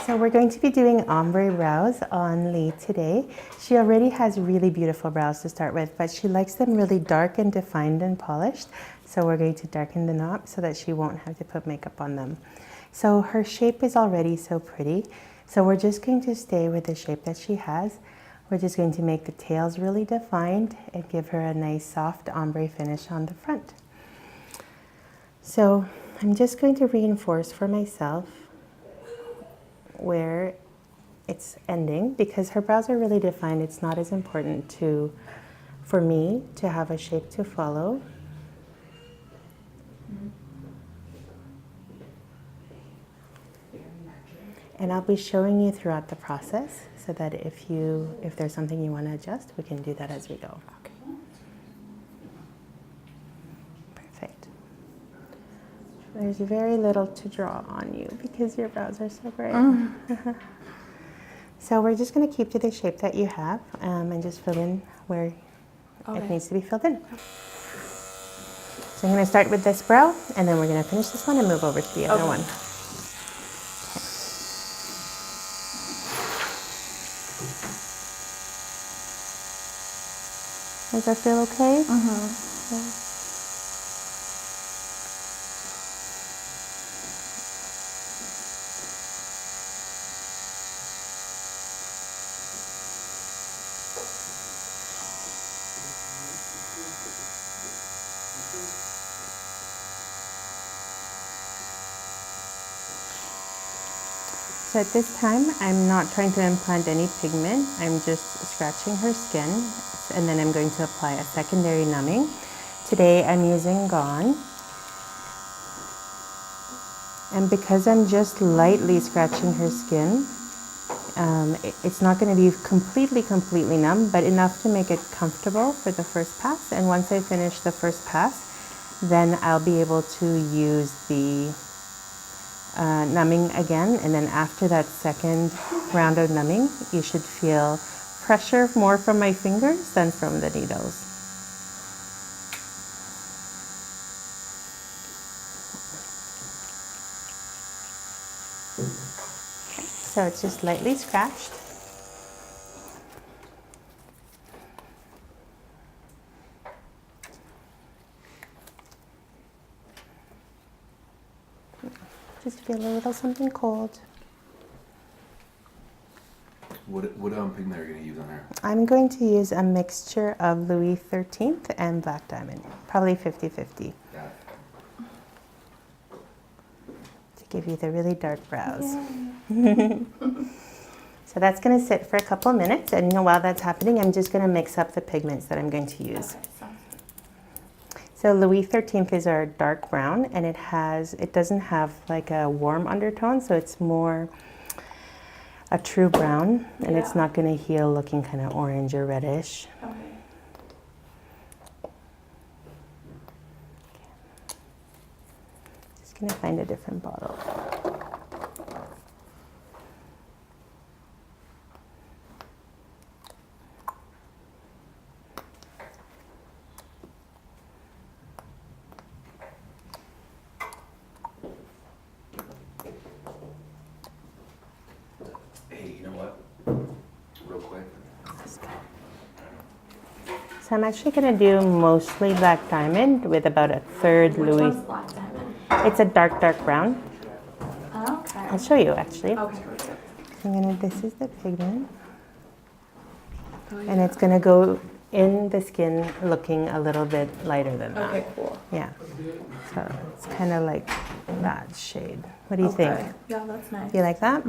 So we're going to be doing ombre brows on Lee today. She already has really beautiful brows to start with, but she likes them really dark and defined and polished. So we're going to darken them up so that she won't have to put makeup on them. So her shape is already so pretty. So we're just going to stay with the shape that she has. We're just going to make the tails really defined and give her a nice soft ombre finish on the front. So I'm just going to reinforce for myself where it's ending, because her brows are really defined. It's not as important for me to have a shape to follow. And I'll be showing you throughout the process so that if there's something you want to adjust, we can do that as we go. Okay. Perfect. There's very little to draw on you because your brows are so great. So we're just going to keep to the shape that you have and just fill in where it needs to be filled in. So I'm going to start with this brow, and then we're going to finish this one and move over to the other one. Does that feel okay? Yeah. So at this time, I'm not trying to implant any pigment. I'm just scratching her skin, and then I'm going to apply a secondary numbing. Today I'm using Gone. And because I'm just lightly scratching her skin, it's not going to be completely numb, but enough to make it comfortable for the first pass. And once I finish the first pass, then I'll be able to use the numbing again, and then after that second round of numbing, you should feel pressure more from my fingers than from the needles. Okay, so it's just lightly scratched. Just feel a little something cold. What pigment are you going to use on her? I'm going to use a mixture of Louis XIII and Black Diamond, probably 50-50. Yeah. To give you the really dark brows. So that's going to sit for a couple of minutes, and while that's happening, I'm just going to mix up the pigments that I'm going to use. Okay, sounds good. So Louis XIII is our dark brown, and it doesn't have like a warm undertone, so it's more a true brown, and it's not going to heal looking kind of orange or reddish. Okay. Just going to find a different bottle. Hey, you know what? Real quick. So I'm actually going to do mostly Black Diamond with about a third Which Louis. one's Black Diamond? It's a dark brown. Okay. I'll show you actually. Okay. This is the pigment, Oh, and it's going to go in the skin looking a little bit lighter than that. Okay, cool. Yeah. So it's kind of like that shade. What do you think? Yeah, that's nice. You like that?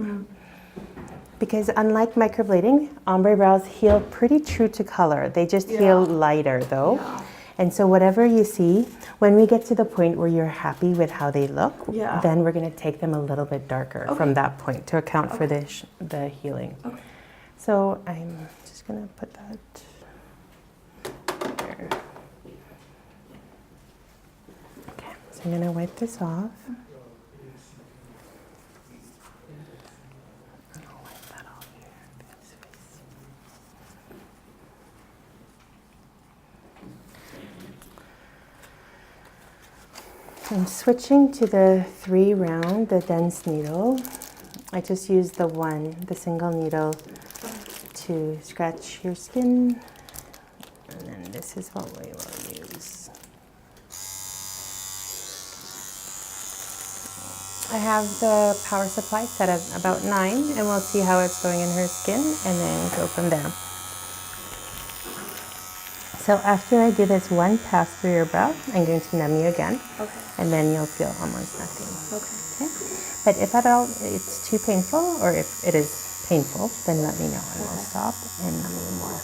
Because unlike microblading, ombre brows heal pretty true to color. They just heal lighter though. Yeah. And so whatever you see, when we get to the point where you're happy with how they look, then we're going to take them a little bit darker from that point to account for the healing. Okay. So I'm just going to put that there. Okay, so I'm going to wipe this off. I'll wipe that off here. I'm switching to the 3 round, the dense needle, I just use the single needle to scratch your skin. And then this is what we will use. I have the power supply set at about 9, and we'll see how it's going in her skin and then go from there. So after I do this one pass through your brow, I'm going to numb you again. Okay. And then you'll feel almost nothing. Okay. Okay? But if at all it's too painful, or if it is painful, then let me know and we'll stop and numb you more.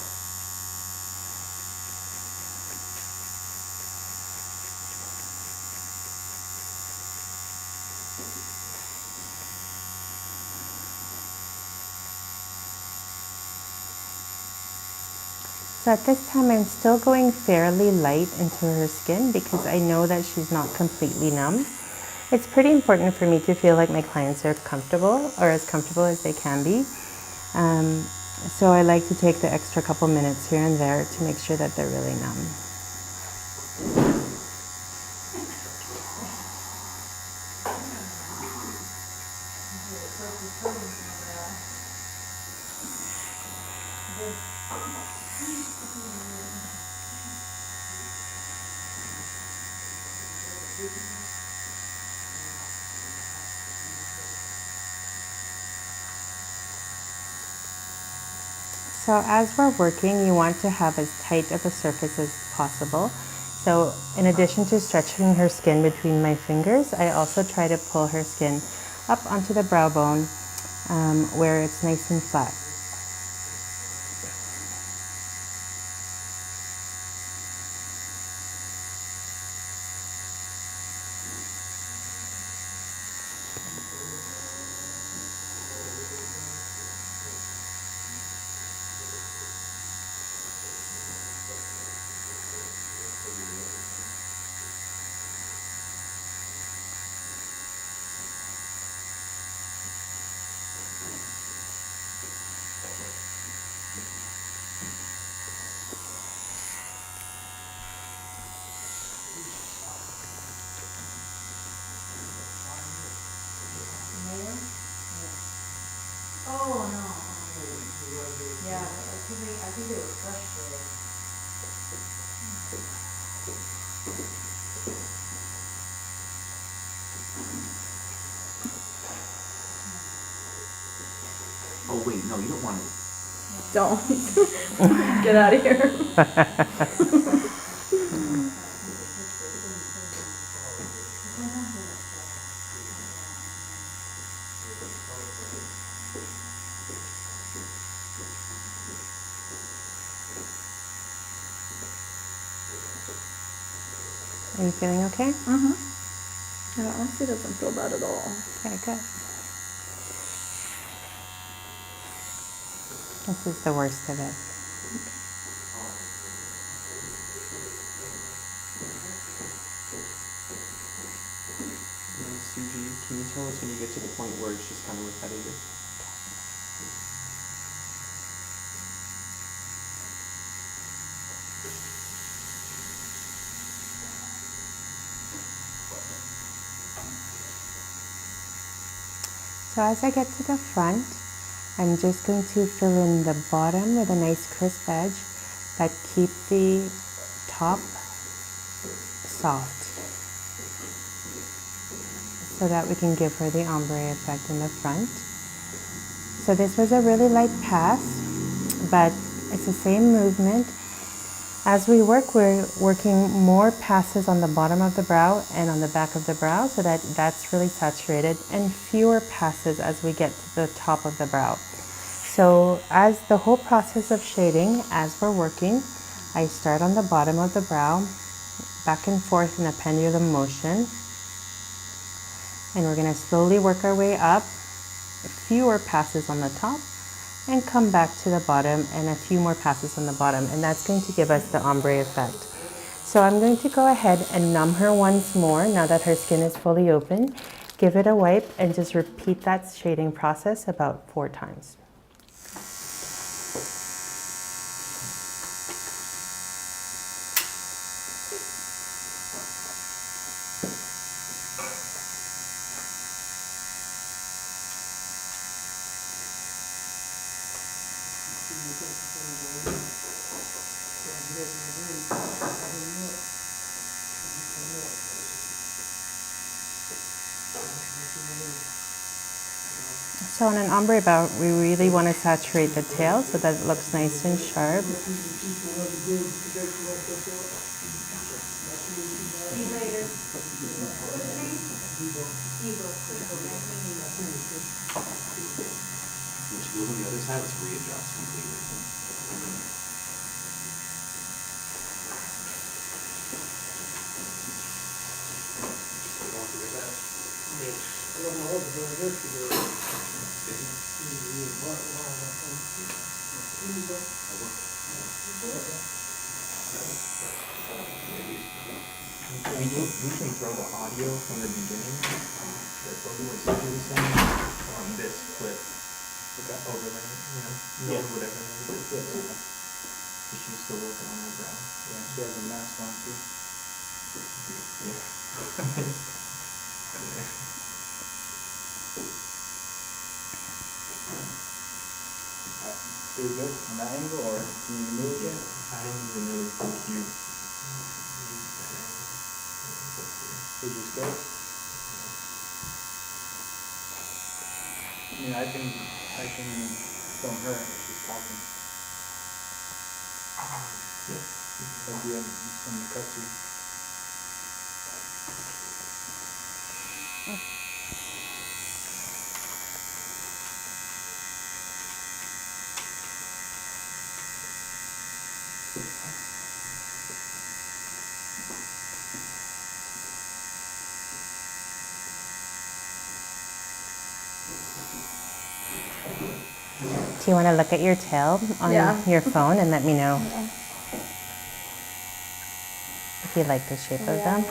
So at this time, I'm still going fairly light into her skin because I know that she's not completely numb. It's pretty important for me to feel like my clients are comfortable, or as comfortable as they can be. So I like to take the extra couple minutes here and there to make sure that they're really numb. So as we're working, you want to have as tight of a surface as possible. So in addition to stretching her skin between my fingers, I also try to pull her skin up onto the brow bone where it's nice and flat. Oh no. Yeah, I think they were frustrated. Oh wait, no, you don't want to. Don't. Get out of here. Are you feeling okay? Mm-hmm. It honestly doesn't feel bad at all. Okay, good. This is the worst of it. Suji, can you tell us when you get to the point where it's just kind of repetitive? So as I get to the front, I'm just going to fill in the bottom with a nice crisp edge, but keep the top soft so that we can give her the ombre effect in the front. So this was a really light pass, but it's the same movement. As we work, we're working more passes on the bottom of the brow and on the back of the brow so that that's really saturated, and fewer passes as we get to the top of the brow. So as the whole process of shading, as we're working, I start on the bottom of the brow, back and forth in a pendulum motion, and we're going to slowly work our way up, fewer passes on the top, and come back to the bottom and a few more passes on the bottom, and that's going to give us the ombre effect. So I'm going to go ahead and numb her once more now that her skin is fully open. Give it a wipe and just repeat that shading process about 4 times. So on an ombre brow, we really want to saturate the tail so that it looks nice and sharp. When she goes on the other side, let's readjust completely. We can throw the audio from the beginning, that Logan was usually saying, on this clip. Overlay, no one would ever know the difference. Because she's still working on her brow. Yeah, she has a mask on too. Pretty good on that angle, or can you move it? I didn't even really think you used that angle. Which is good. I mean, I can film her if she's talking. Yeah. That'd be from the cut too. Do you want to look at your tail on your phone and let me know if you like the shape of them?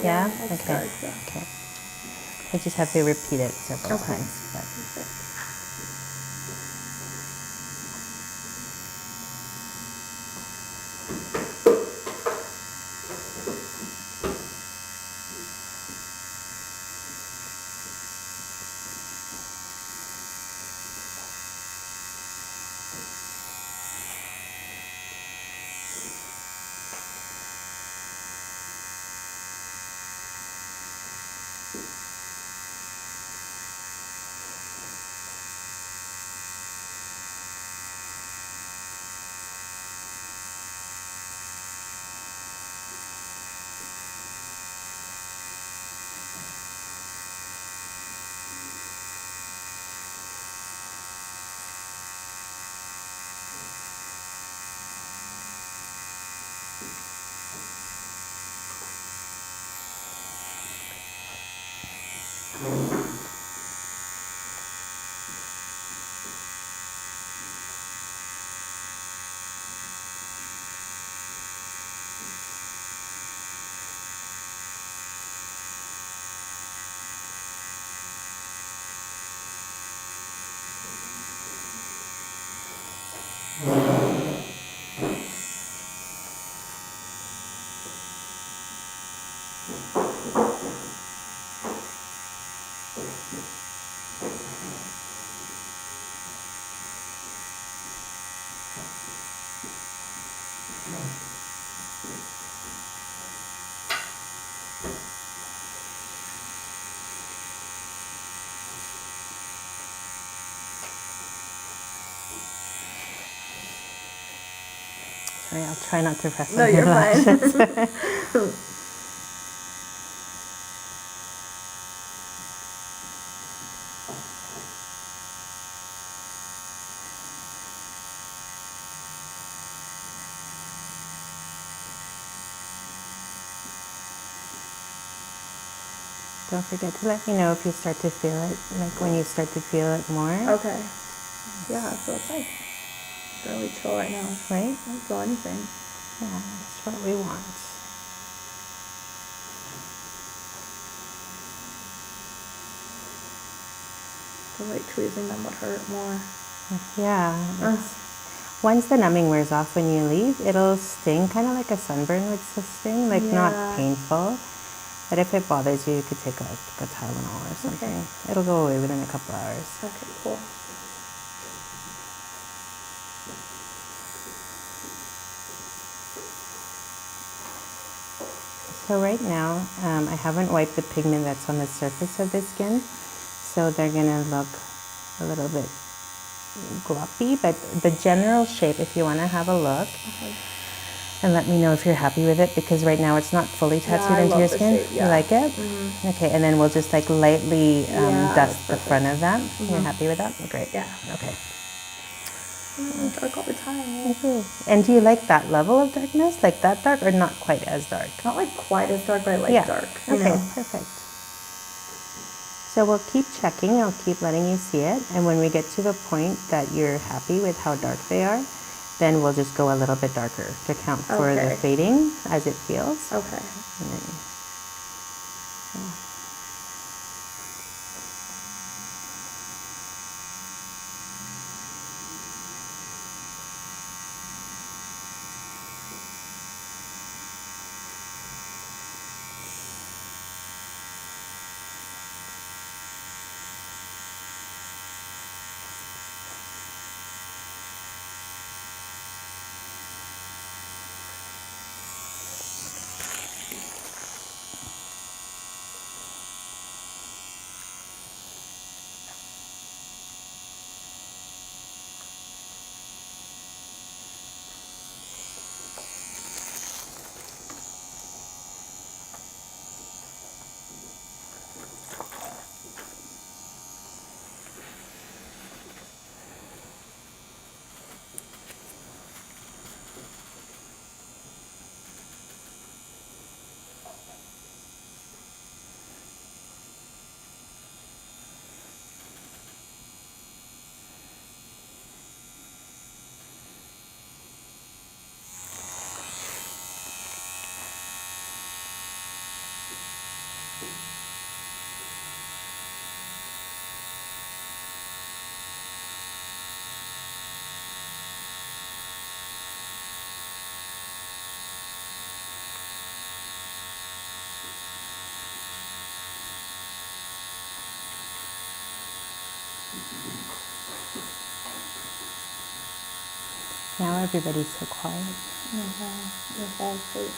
Yeah? Okay. Okay. I just have to repeat it several times. But. Sorry, I'll try not to press on your lashes. Don't forget to let me know if you start to feel it, like when you start to feel it more. Okay. Yeah, so it's like really chill right now. Right? I don't feel anything. Yeah, that's what we want. The like tweezing them would hurt more. Yeah. Once the numbing wears off when you leave, it'll sting, kind of like a sunburn would sting, like not painful. But if it bothers you, you could take like a Tylenol or something. Okay. It'll go away within a couple hours. Okay, cool. So right now, I haven't wiped the pigment that's on the surface of the skin, so they're gonna look a little bit gloppy, but the general shape, if you wanna have a look, and let me know if you're happy with it, because right now it's not fully tattooed I into love your the skin. shape, yeah. You like it? Okay, and then we'll just like lightly Yeah, dust that's the front of that. You're happy with that? Great. Yeah. Okay. Dark all the time. Okay. And do you like that level of darkness? Like that dark or not quite as dark? Not like quite as dark, but I like Yeah. dark. Okay, perfect. So we'll keep checking. I'll keep letting you see it. And when we get to the point that you're happy with how dark they are, then we'll just go a little bit darker to count for the Okay. fading as it feels. Okay. And then, yeah. Now everybody's so quiet. You're fall asleep.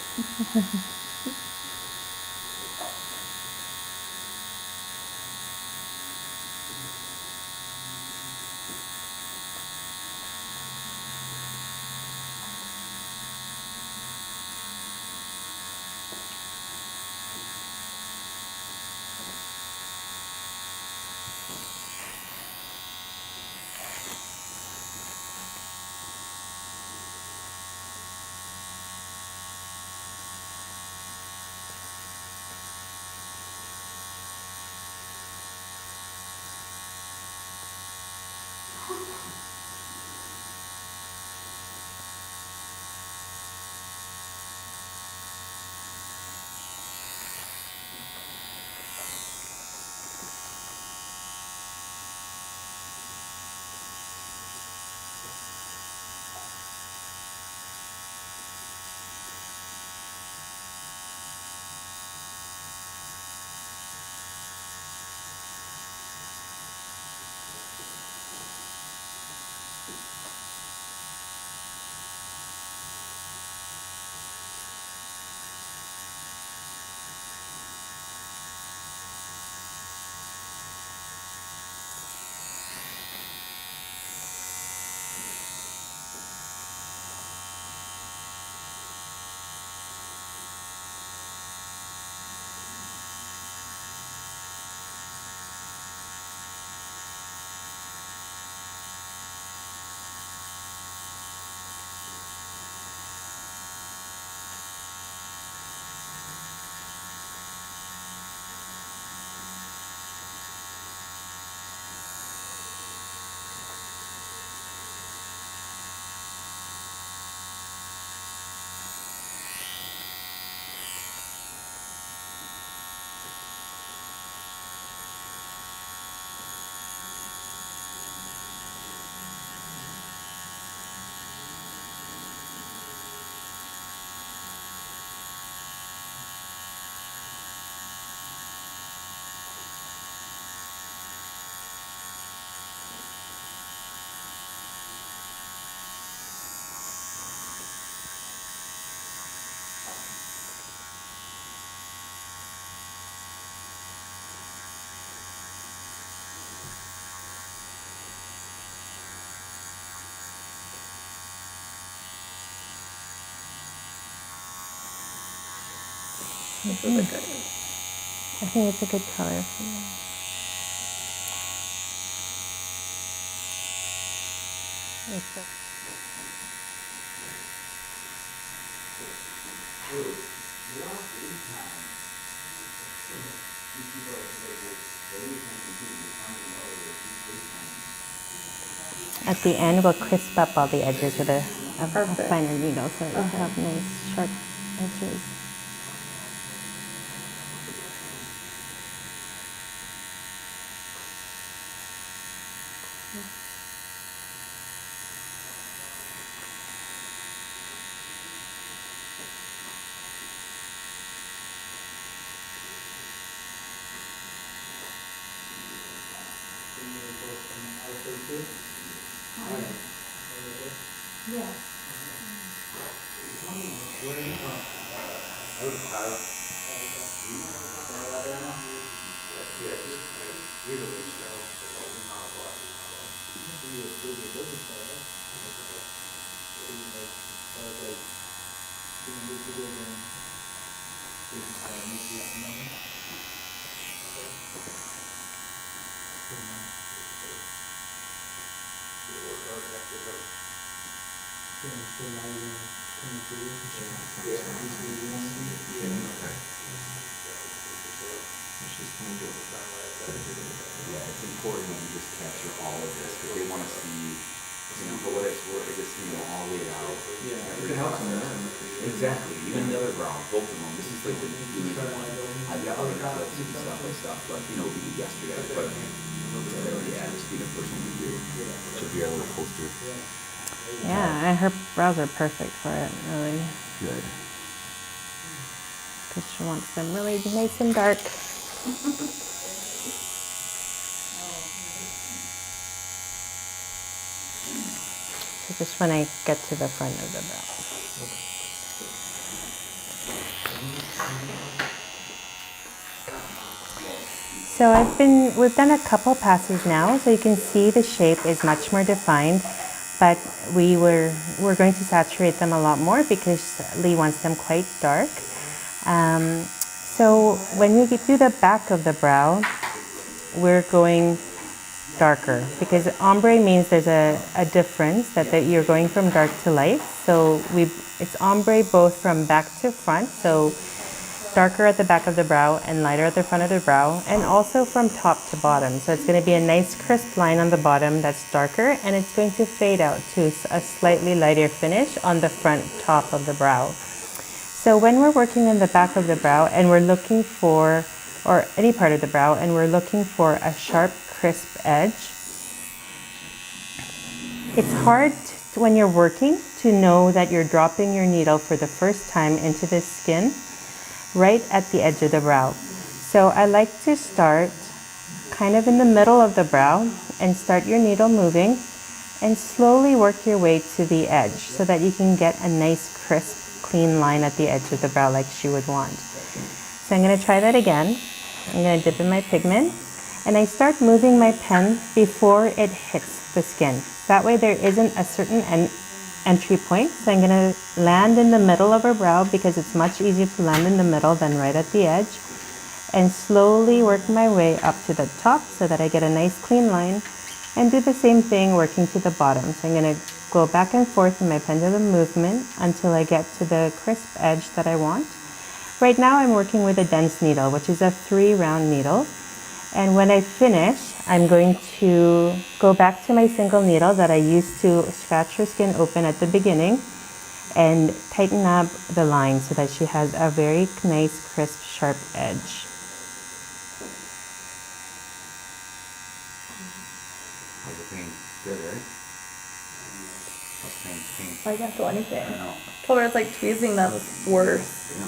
This is a good. I think it's a good color for you. It's a- At the end, we'll crisp up all the edges with a Perfect. finer needle so you Okay. have nice sharp edges. Yeah, it's important that you just capture all of this, because they want to see, for what it's worth, just, all laid out. Yeah, it helps them learn. Exactly, even the other brows, both of them, this is like the unique one. I've got other clips and stuff, but, we did yesterday, but, yeah, just be the first one to do. Should be our little poster. Yeah, and her brows are perfect for it, really, Good. because she wants them really nice and dark. So just when I get to the front of the brow. So we've done a couple passes now, so you can see the shape is much more defined, but we're going to saturate them a lot more because Lee wants them quite dark. So when we do the back of the brow, we're going darker because ombre means there's a difference that you're going from dark to light. So it's ombre both from back to front, so darker at the back of the brow and lighter at the front of the brow, and also from top to bottom. So it's going to be a nice crisp line on the bottom that's darker, and it's going to fade out to a slightly lighter finish on the front top of the brow. So when we're working on the back of the brow and we're looking for, or any part of the brow, and we're looking for a sharp, crisp edge, it's hard when you're working to know that you're dropping your needle for the first time into the skin right at the edge of the brow. So I like to start kind of in the middle of the brow and start your needle moving and slowly work your way to the edge so that you can get a nice crisp clean line at the edge of the brow like she would want. So I'm going to try that again. I'm going to dip in my pigment and I start moving my pen before it hits the skin. That way there isn't a certain entry point. So I'm going to land in the middle of her brow because it's much easier to land in the middle than right at the edge, and slowly work my way up to the top so that I get a nice clean line, and do the same thing working to the bottom. So I'm going to go back and forth in my pendulum movement until I get to the crisp edge that I want. Right now I'm working with a dense needle, which is a 3-round needle. And when I finish, I'm going to go back to my single needle that I used to scratch her skin open at the beginning and tighten up the line so that she has a very nice, crisp, sharp edge. How's the pain? Good, right? How's pain? I can't feel anything. I know. Told her it's like tweezing them is worse. Yeah.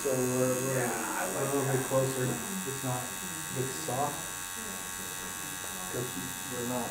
So we're a little bit closer. It's not big soft. Because we're not.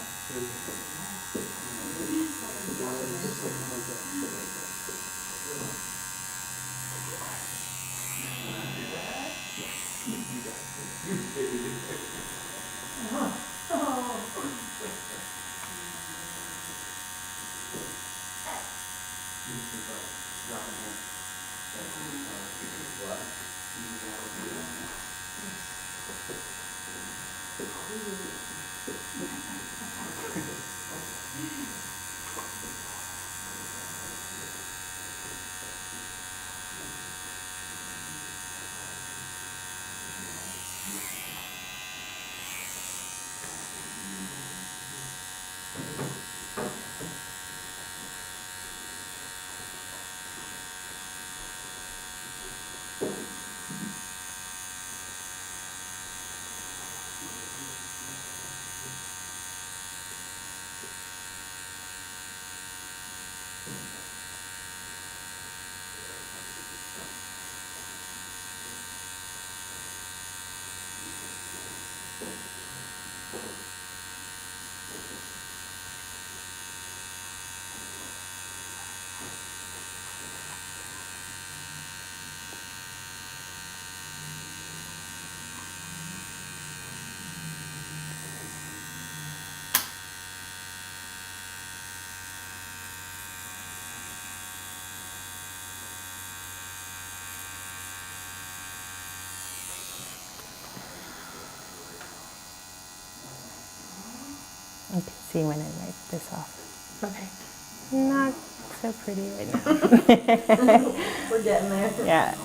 You can see when I wipe this off. Okay. Not so pretty right now. We're getting there. Yeah.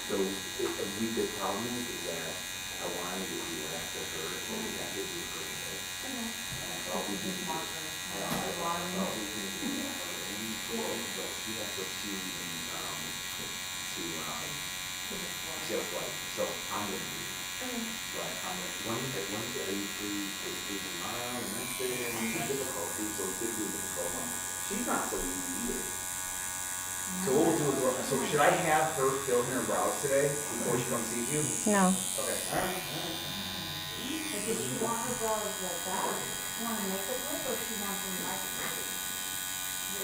So a wee bit problem is that I wanted to do that for her, so we have to do for her. So we can do but she has to see just like, so I'm gonna do it. But I'm like, Wednesday, are you free for the big tomorrow and Wednesday, and it's difficult, so it's difficult. She's not so easy either. So what we'll do is, so should I have her fill in her brows today before she comes see you? No. Okay, all right. But does she want her brows like that? Want to make it look, or she wants them like it? It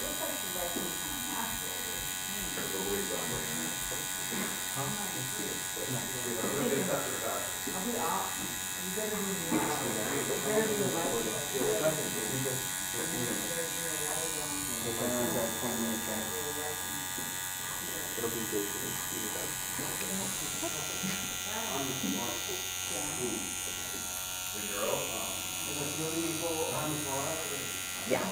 looks like she likes them kind of natural. I'll be off. You better do the better do the light one. It'll be good for me to see that. Yeah.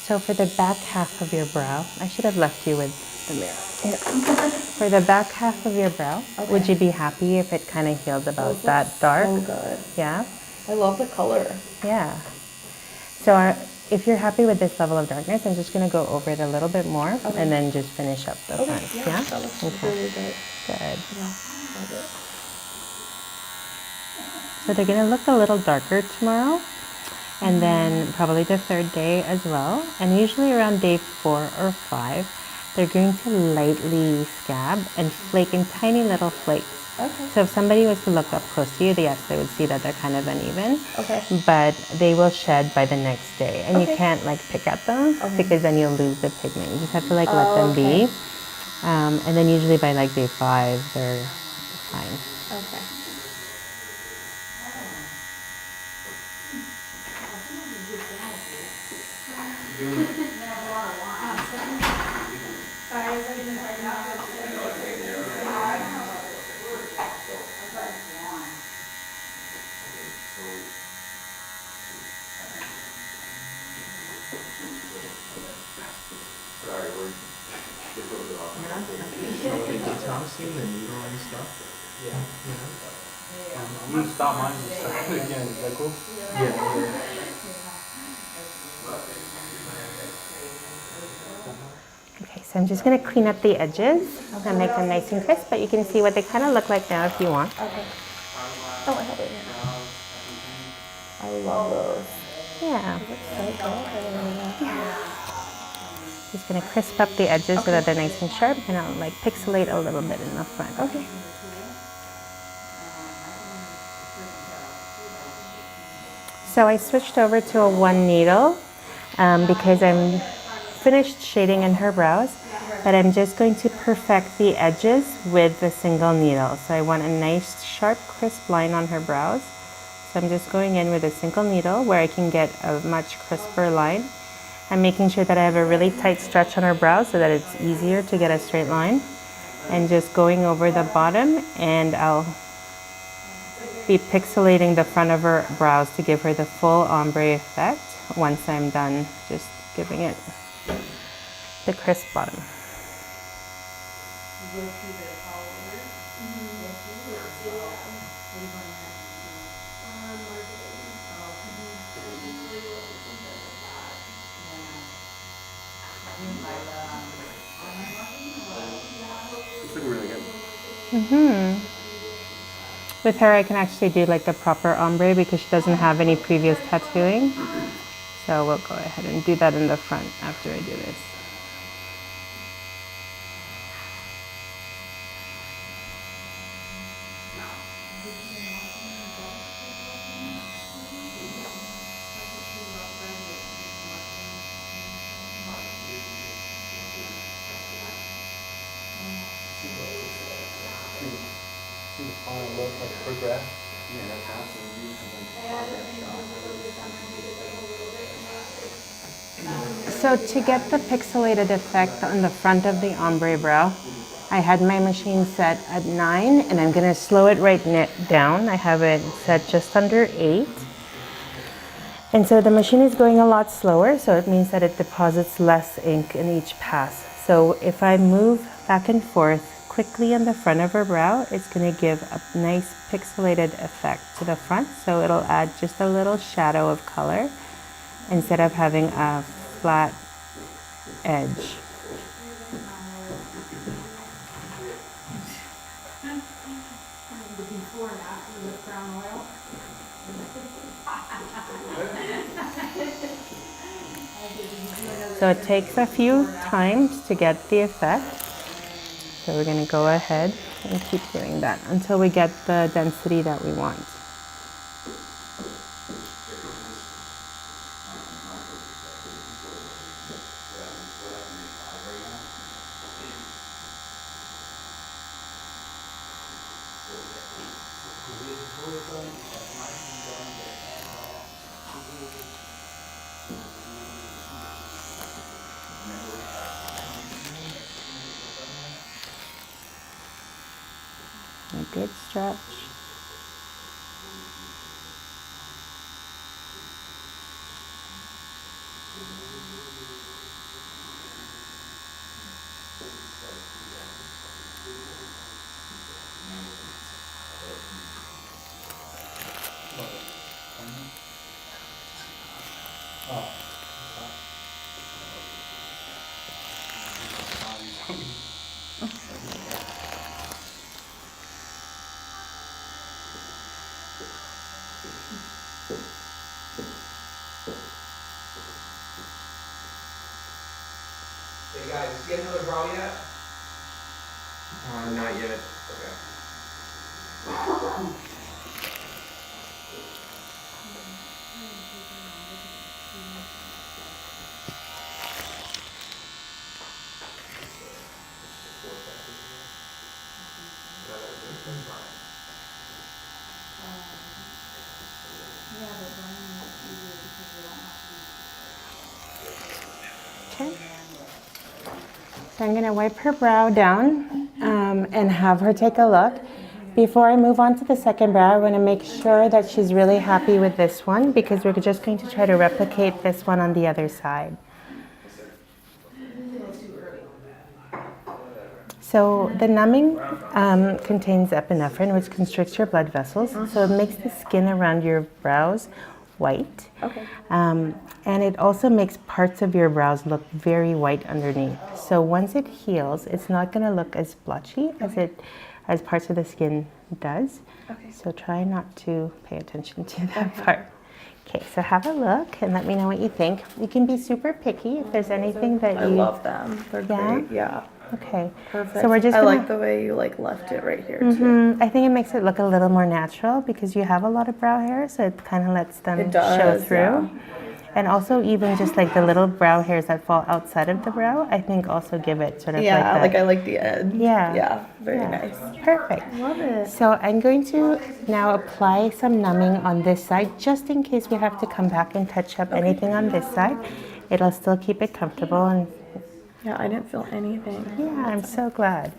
So for the back half of your brow, I should have left you with the mirror. Yeah. For the back half of your brow, would Okay. you be happy if it kind of healed about that dark? So good. Yeah? I love the color. Yeah. So if you're happy with this level of darkness, I'm just going to go over it a little bit more Okay. and then just finish up the front. Yeah? That looks Okay. really good. Good. Yeah, love it. So they're going to look a little darker tomorrow, and then probably the third day as well. And usually around day 4 or 5, they're going to lightly scab and flake in tiny little flakes. Okay. So if somebody was to look up close to you, yes, they would see that they're kind of uneven. Okay. But they will shed by the next day, and you Okay. can't like pick at them Okay. because then you'll lose the pigment. You just have to like let them okay. be, and then usually by like day 5, they're fine. Okay. Sorry, we're just a little bit off. So like detoxing the needle and stuff. Yeah. You know? I'm gonna stop mine and start it again. Is that cool? Yeah. Okay, so I'm just going to clean up the edges and make them nice and crisp, but you can see what they kind of look like now if you want. Okay. Oh, I have it. I love those. Yeah. It looks so good. I really love that. Just going to crisp up the edges so that they're nice and sharp, and I'll like pixelate a little bit in the front. Okay. So I switched over to a one needle because I'm finished shading in her brows, but I'm just going to perfect the edges with the single needle. So I want a nice sharp crisp line on her brows. So I'm just going in with a single needle where I can get a much crisper line. I'm making sure that I have a really tight stretch on her brows so that it's easier to get a straight line. And just going over the bottom, and I'll be pixelating the front of her brows to give her the full ombre effect once I'm done just giving it the crisp bottom. It's looking really good. With her, I can actually do like the proper ombre because she doesn't have any previous tattooing. So we'll go ahead and do that in the front after I do this. See the final look, like progress. Yeah, that's awesome. So to get the pixelated effect on the front of the ombre brow, I had my machine set at 9 and I'm going to slow it right down. I have it set just under 8. And so the machine is going a lot slower, so it means that it deposits less ink in each pass. So if I move back and forth quickly on the front of her brow, it's going to give a nice pixelated effect to the front. So it'll add just a little shadow of color instead of having a flat edge. The before and after with brown oil. So it takes a few times to get the effect. So we're going to go ahead and keep doing that until we get the density that we want. A good stretch. Hey guys, did you get another brow yet? Not yet. Okay. Yeah, but Brian is easier because we don't have to. chin. So I'm going to wipe her brow down and have her take a look. Before I move on to the second brow, I want to make sure that she's really happy with this one because we're just going to try to replicate this one on the other side. So the numbing contains epinephrine, which constricts your blood vessels. So it makes the skin around your brows white. Okay. And it also makes parts of your brows look very white underneath. So once it heals, it's not going to look as blotchy as parts of the skin does. Okay. So try not to pay attention to that part. Okay, so have a look and let me know what you think. You can be super picky if there's anything that you... I love them. They're great. Yeah. Okay. Perfect. So we're just I gonna... like the way you like left it right here too. I think it makes it look a little more natural because you have a lot of brow hair, so it kind of lets them It does, show through. yeah. And also even just like the little brow hairs that fall outside of the brow, I think also give it sort of Yeah, like that. like I like the end. Yeah. Yeah, very Yeah. nice. Perfect. Love it. So I'm going to now apply some numbing on this side just in case we have to come back and touch up anything on this side. It'll still keep it comfortable and Yeah, I didn't feel anything. yeah, I'm so glad.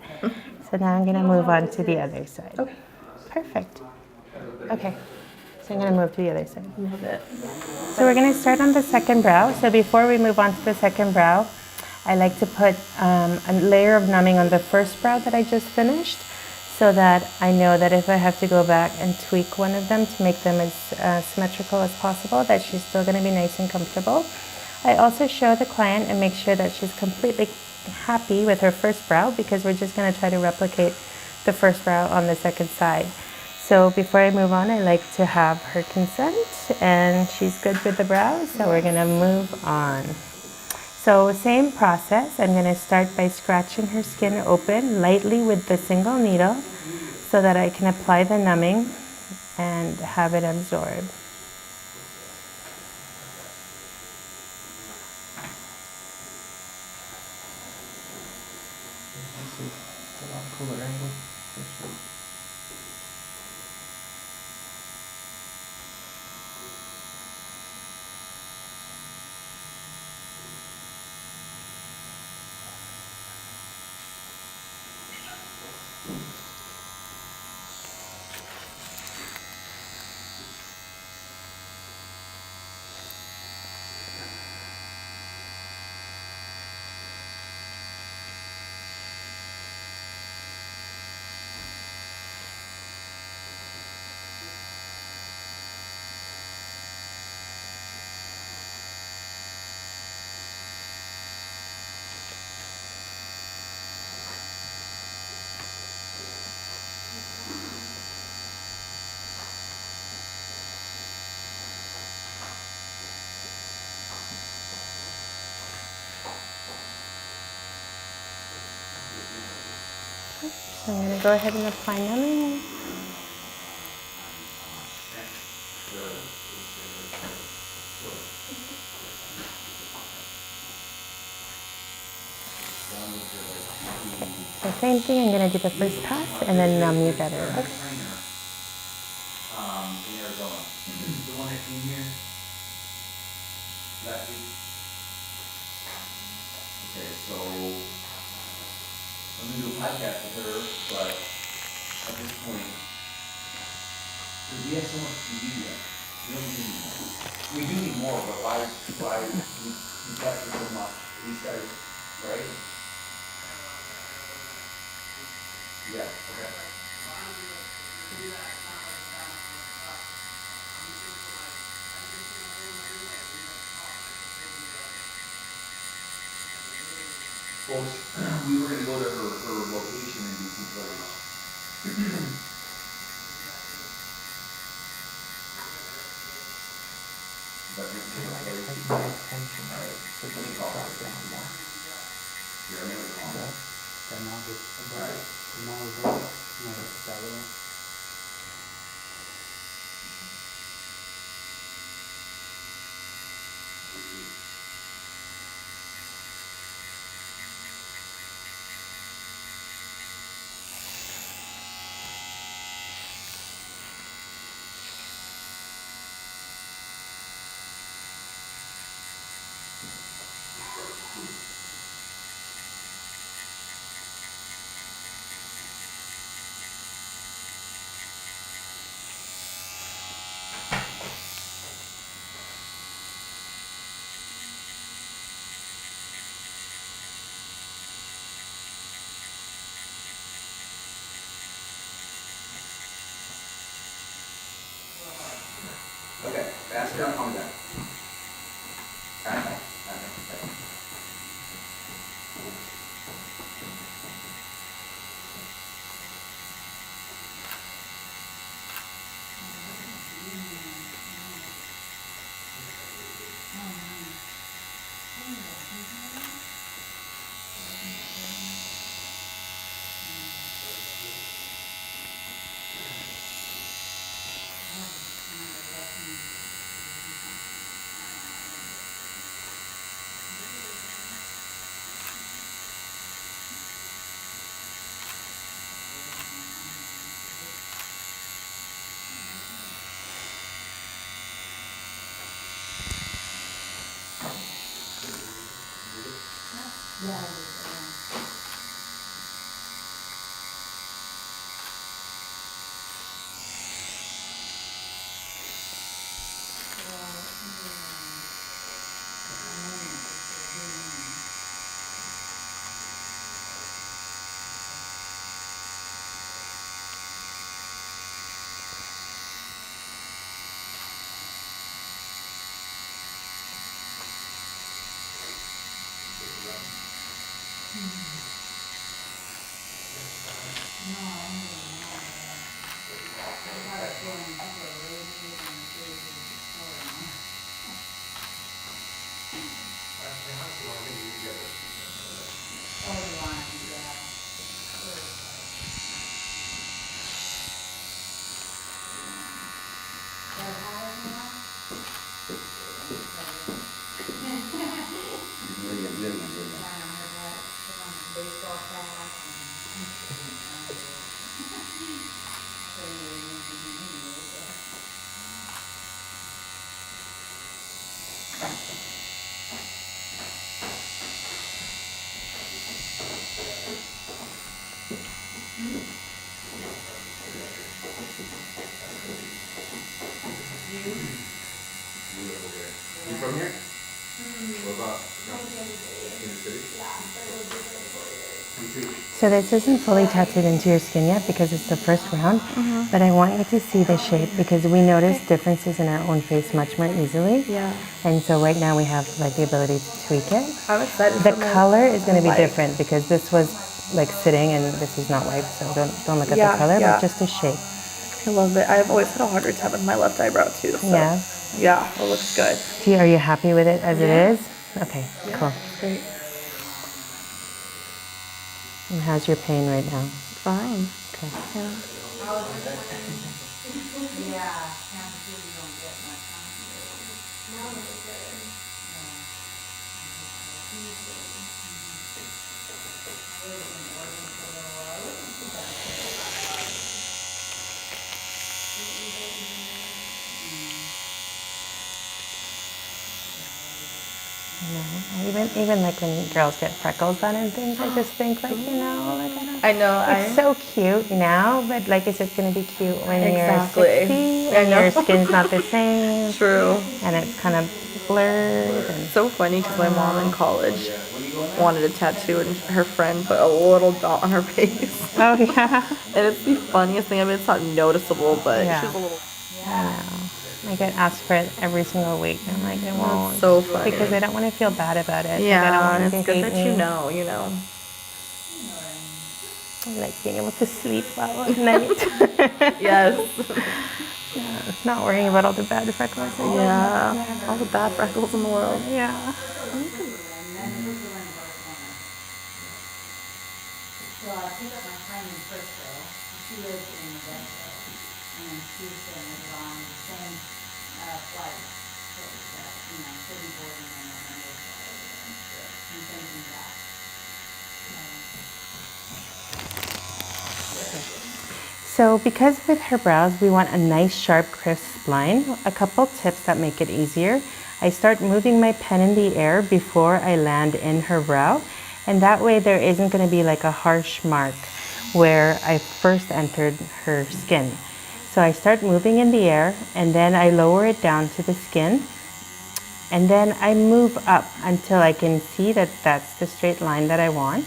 So now I'm going to move on to the other side. Okay. Perfect. Okay. So I'm going to move to the other side. Love it. So we're going to start on the second brow. So before we move on to the second brow, I like to put a layer of numbing on the first brow that I just finished so that I know that if I have to go back and tweak one of them to make them as symmetrical as possible, that she's still going to be nice and comfortable. I also show the client and make sure that she's completely happy with her first brow because we're just going to try to replicate the first brow on the second side. So before I move on, I like to have her consent and she's good with the brows, so we're going to move on. So same process, I'm going to start by scratching her skin open lightly with the single needle so that I can apply the numbing and have it absorb. It's a lot cooler angle. So I'm going to go ahead and apply numbing. So same thing, I'm going to do the first pass and then numb you better. In Arizona. The one that came here last week. Okay, so I'm gonna do a podcast with her, but at this point, because we have so much to do yet, we don't need more. We do need more, but why we practice so much? These guys, right? Yeah, okay. Well, we were gonna go to her location in DC Village. But it's Take my attention, right? So let me just call drop her. down more. Here, I'm gonna call her. Yeah, I do, yeah. Baseball cap You from here? What about in the city? Me too. So this isn't fully tattooed into your skin yet because it's the first round, but I want you to see the shape because we notice differences in our own face much more easily. Yeah. And so right now we have like the ability to tweak it. I'm excited. The for my color is going to be life. different because this was like sitting and this is not wiped, so don't look at Yeah, the color, yeah. but just the shape. I love it. I've always had a harder time with my left eyebrow too. So. Yeah. Yeah, it looks good. Are you happy with it as it Yeah. is? Okay, cool. Great. And how's your pain right now? Fine. Okay. Yeah. Even like when girls get freckles on and things, I just think like, like I know. it's so cute now, but like, is it going to be cute when Exactly. you're 60 I and know. your skin's not the same? True. And it's kind of blurred. And So funny because my mom in college wanted a tattoo and her friend put a little dot on her face. oh yeah, And it's the funniest thing. I mean, it's not noticeable, but Yeah. she's a little. I know. I get asked for it every single week. I'm like, I won't. So funny. Because I don't want to feel bad about it. Like, I don't Yeah, want and them it's to good hate that me. you know, you know. I like being able to sleep well at night. Yes. Not worrying about all the bad freckles. Yeah. All the bad freckles in the world. Yeah. So I picked up my friend in Frisco. She lives in Modesto. And then Tuesday was on the same flight. So she'll be boarding on the Monday flight over there. And thinking back. So because with her brows, we want a nice, sharp, crisp line, a couple tips that make it easier. I start moving my pen in the air before I land in her brow. And that way there isn't going to be like a harsh mark where I first entered her skin. So I start moving in the air and then I lower it down to the skin. And then I move up until I can see that that's the straight line that I want.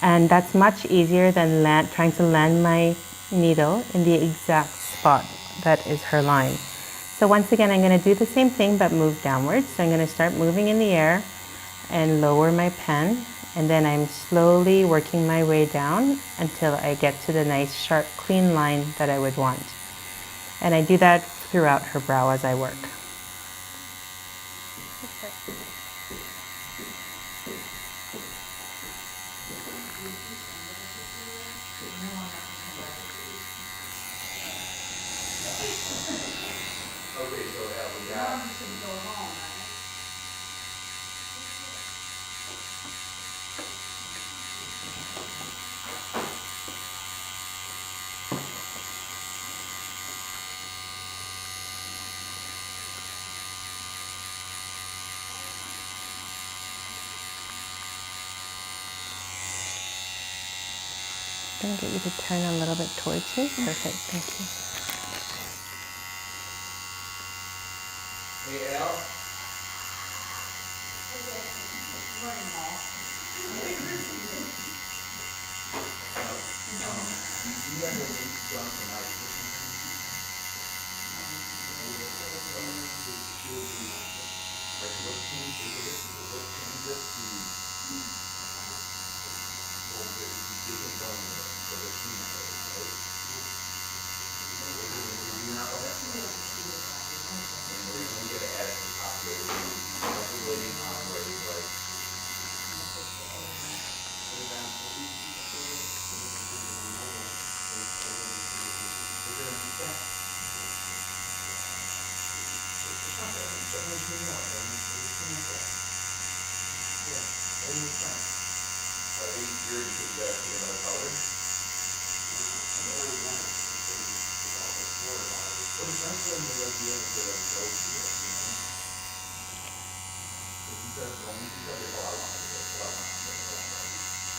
And that's much easier than trying to land my needle in the exact spot that is her line. So once again, I'm going to do the same thing but move downwards. So I'm going to start moving in the air and lower my pen. And then I'm slowly working my way down until I get to the nice, sharp, clean line that I would want. And I do that throughout her brow as I work. I'm gonna get you to turn a little bit towards me. Perfect, thank you. Hey, Al?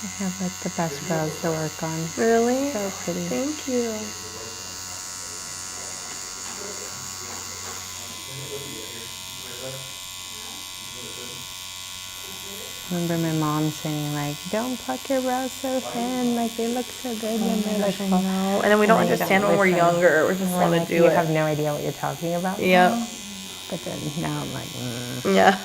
I have like the best brows to work on. Really? So pretty. Thank you. I remember my mom saying like, don't pluck your brows so thin, like they look so good when they're like I full. know. And then we don't then you understand when we're listen. younger. We just We're want to like, do you it. have no idea what you're talking about. Yep. now. But then now I'm like, Yeah.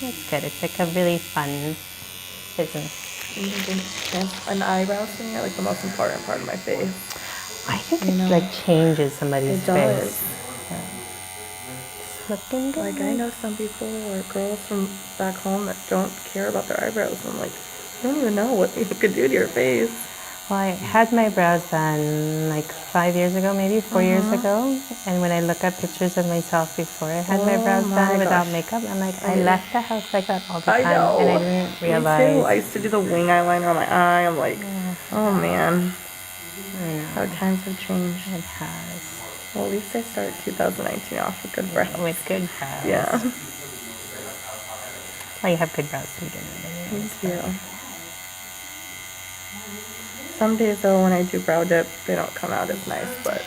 That's good. It's like a really fun business. An eyebrows to me are like the most important part of my face. I think You it know. like changes somebody's It does. face. It's looking good. Like I know some people or girls from back home that don't care about their eyebrows. I'm like, you don't even know what you could do to your face. Well, I had my brows done like 5 years ago, maybe 4 years ago. And when I look at pictures of myself before I had my Oh brows my done without gosh. makeup, I'm like, I left the house like that all the I time. know. And I didn't Me too. I realize. used to do the wing eyeliner on my eye. I'm like, oh man, I know. how times have changed. It has. Well, at least I start 2019 off with good brows. With good brows. Yeah. Well, you have good brows to begin with. Anyway. Thank you. Some days though, when I do brow dip, they don't come out as nice, but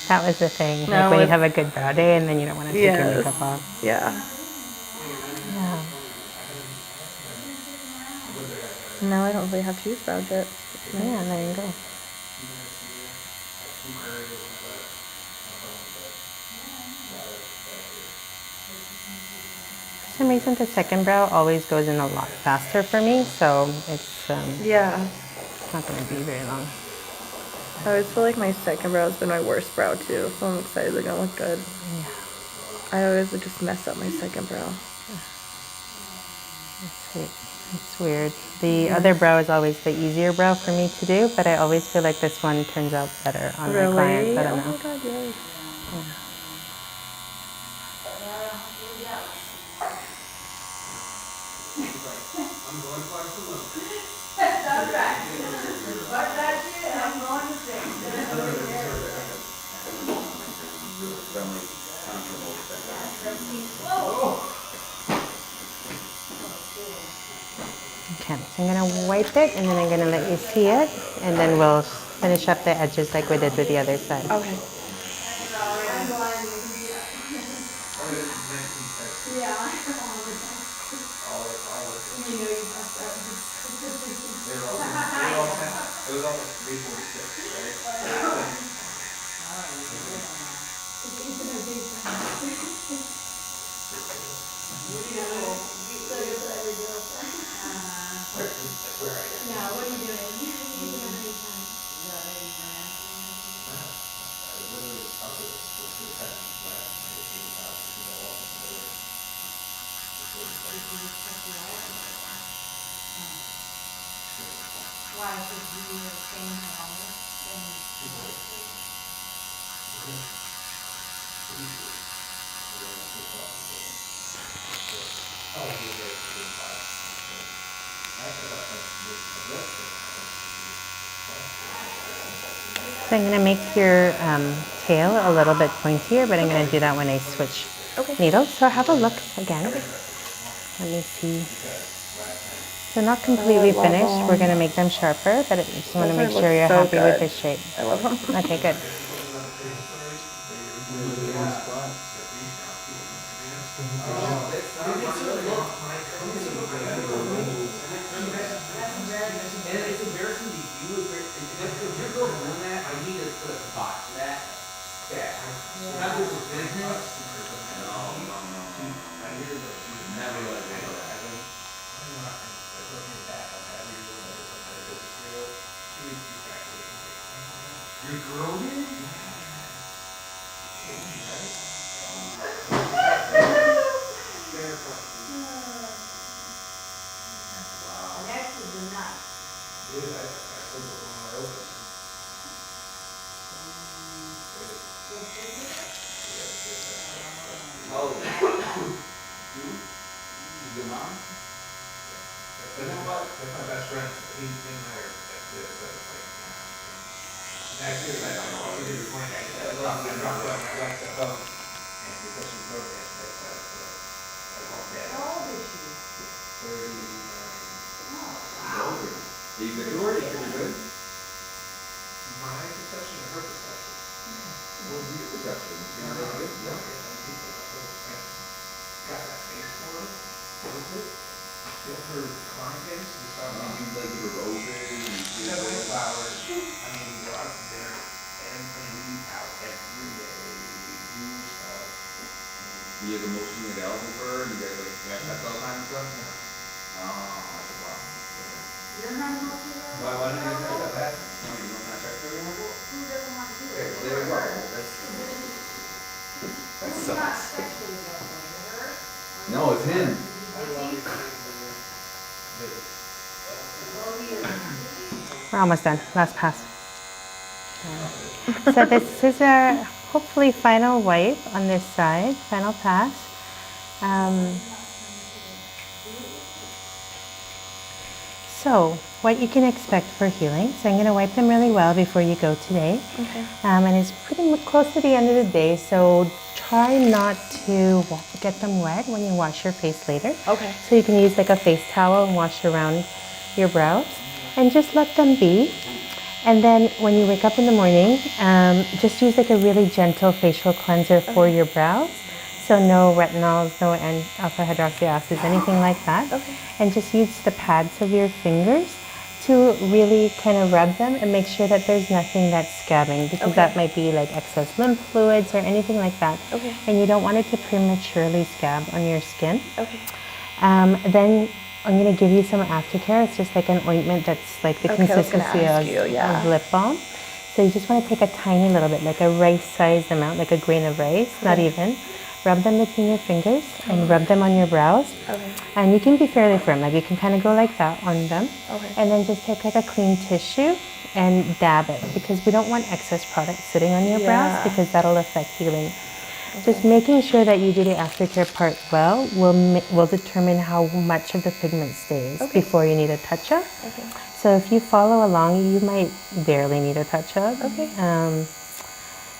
That was the thing. No, Like when you it's- have a good brow day and then you don't want to take your yes, makeup off. yeah. Yeah. Now I don't really have to use brow dip. Yeah, there you go. For some reason, the second brow always goes in a lot faster for me, so it's Yeah. not going to be very long. I always feel like my second brow has been my worst brow too, so I'm excited they're gonna look good. I always would just mess up my second brow. It's weird. The other brow is always the easier brow for me to do, but I always feel like this one turns out better on my clients. I don't Oh know. my god, yes. Okay, so I'm gonna wipe it and then I'm gonna let you see it, and then we'll finish up the edges like we did with the other side. Okay. Why, because you were staying longer than So I'm gonna make your tail a little bit pointier, but I'm gonna do that when I switch needles. So have a look again. Let me see. So not completely finished. We're gonna make them sharper, but I just want to make sure you're so happy with good. the shape. I love them. Okay, good. You guys emotionally available for her? You guys like text all the time and stuff? Oh, that's a problem. you're not emotional. Why didn't you guys text that? No, you don't want to text her anymore? Who doesn't want to do Okay, it? well, there you go. That It's not sucks. sexually available, her. No, it's him. We're almost done. Last pass. So this is our hopefully final wipe on this side, final pass. So what you can expect for healing. So I'm going to wipe them really well before you go today. Okay. And it's pretty close to the end of the day, so try not to get them wet when you wash your face later. Okay. So you can use like a face towel and wash around your brows and just let them be. And then when you wake up in the morning, just use like a really gentle facial cleanser for your brows. So no retinols, no alpha hydroxy anything like that. Okay. And just use the pads of your fingers to really kind of rub them and make sure that there's nothing that's scabbing, because that might be like excess lymph fluids or anything like that. Okay. And you don't want it to prematurely scab on your skin. Okay. Then I'm going to give you some aftercare. It's just like an ointment that's like the Okay, I was gonna consistency ask you, yeah. of lip balm. So you just want to take a tiny little bit, like a rice-sized amount, like a grain of rice, not even. Rub them between your fingers and rub them on your brows. Okay. And you can be fairly firm, like you can kind of go like that on them. Okay. And then just take like a clean tissue and dab it, because we don't want excess product sitting on your brows, because that'll affect healing. Just making sure that you do the aftercare part well will determine how much of the pigment stays before you need a touch-up. Okay. So if you follow along, you might barely need a touch-up. Okay.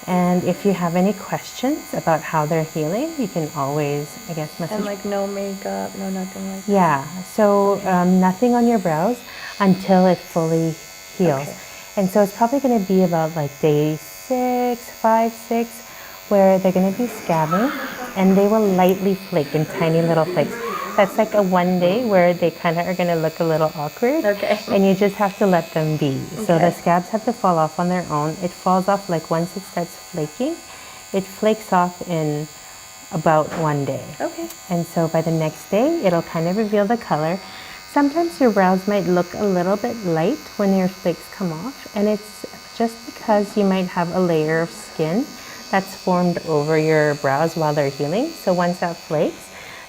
And if you have any questions about how they're healing, you can always, I guess, message. And like no makeup, no nothing like that. Yeah, so nothing on your brows until it fully heals. Okay. And so it's probably going to be about like day 5, 6, where they're going to be scabbing, and they will lightly flake in tiny little flakes. That's like a 1 day where they kind of are going to look a little awkward. Okay. And you just have to let them be. So the scabs have to fall off on their own. It falls off like once it starts flaking. It flakes off in about 1 day. Okay. And so by the next day, it'll kind of reveal the color. Sometimes your brows might look a little bit light when your flakes come off, and it's just because you might have a layer of skin that's formed over your brows while they're healing. So once that flakes,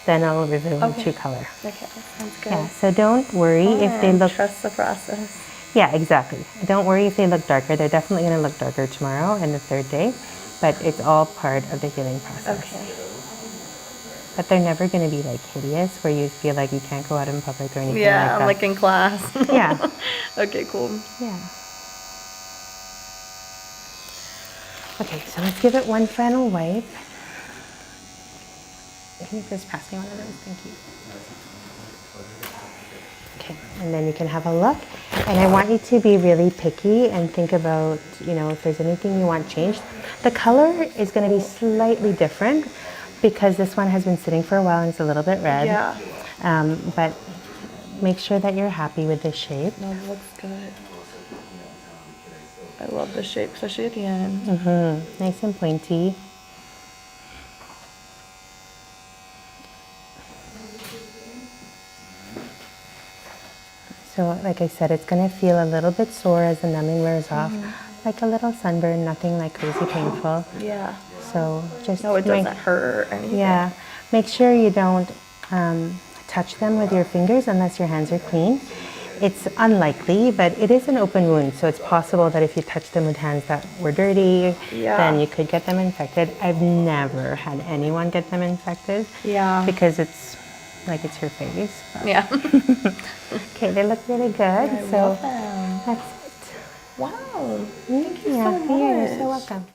then it'll reveal the true color. Okay, that sounds good. Yeah, so don't worry if they look... Trust the process. Yeah, exactly. Don't worry if they look darker. They're definitely going to look darker tomorrow and the 3rd day, but it's all part of the healing process. Okay. But they're never going to be like hideous where you feel like you can't go out in public or anything Yeah, like that. like in class. Yeah. Okay, cool. Yeah. Okay, so let's give it one final wipe. Can you just pass me one of those? Thank you. Okay, and then you can have a look. And I want you to be really picky and think about, if there's anything you want changed. The color is going to be slightly different because this one has been sitting for a while and it's a little bit red. Yeah. But make sure that you're happy with the shape. No, it looks good. I love the shape, especially at the end. Mm-hmm. Nice and pointy. So like I said, it's going to feel a little bit sore as the numbing wears off. Like a little sunburn, nothing like crazy painful. Yeah. So just No, it doesn't hurt or anything. Yeah. Make sure you don't touch them with your fingers unless your hands are clean. It's unlikely, but it is an open wound, so it's possible that if you touch them with hands that were dirty, then you could get them infected. I've never had anyone get them infected. Yeah. Because it's like it's your face. Yeah. Okay, they look really good. I so love them. that's it. Wow. Thank you so much. You're so welcome.